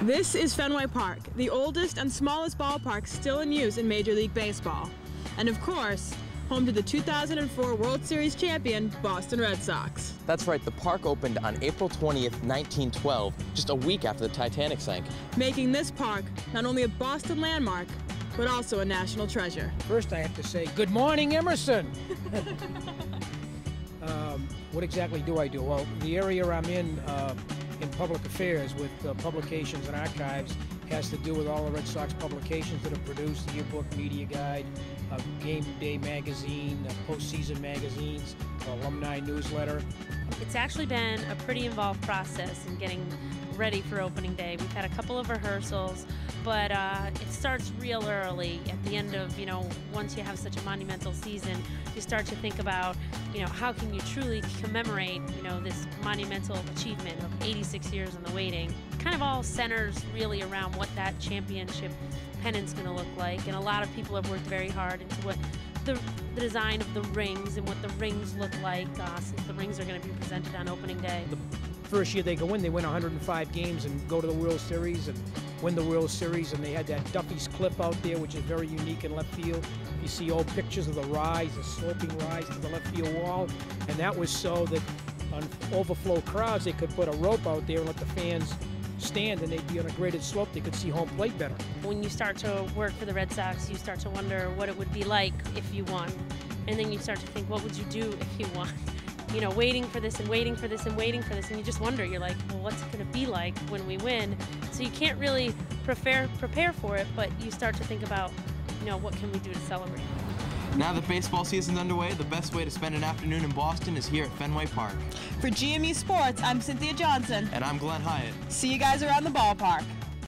This is Fenway Park, the oldest and smallest ballpark still in use in Major League Baseball. And of course, home to the 2004 World Series champion Boston Red Sox. That's right, the park opened on April 20th, 1912, just a week after the Titanic sank. Making this park not only a Boston landmark, but also a national treasure. First I have to say, good morning, Emerson! What exactly do I do? Well, the area I'm in public affairs with publications and archives has to do with all the Red Sox publications that are produced, the yearbook, media guide, game day magazine, postseason magazines, alumni newsletter. It's actually been a pretty involved process in getting ready for opening day. We've had a couple of rehearsals, but it starts real early. At the end of, once you have such a monumental season, you start to think about, how can you truly commemorate, this monumental achievement of 86 years in the waiting. Kind of all centers really around what that championship pennant's going to look like, and a lot of people have worked very hard into what the design of the rings and what the rings look like, since the rings are going to be presented on opening day. The first year they go in, they win 105 games and go to the World Series and win the World Series, and they had that Duffy's clip out there, which is very unique in left field. You see old pictures of the rise, the sloping rise to the left field wall, and that was so that on overflow crowds they could put a rope out there and let the fans stand, and they'd be on a graded slope. They could see home plate better. When you start to work for the Red Sox, you start to wonder what it would be like if you won, and then you start to think, what would you do if you won? Waiting for this and waiting for this and waiting for this, and you just wonder, you're like, well, what's it going to be like when we win? So you can't really prepare for it, but you start to think about, what can we do to celebrate? Now that baseball season's underway, the best way to spend an afternoon in Boston is here at Fenway Park. For GME Sports, I'm Cynthia Johnson. And I'm Glenn Hyatt. See you guys around the ballpark.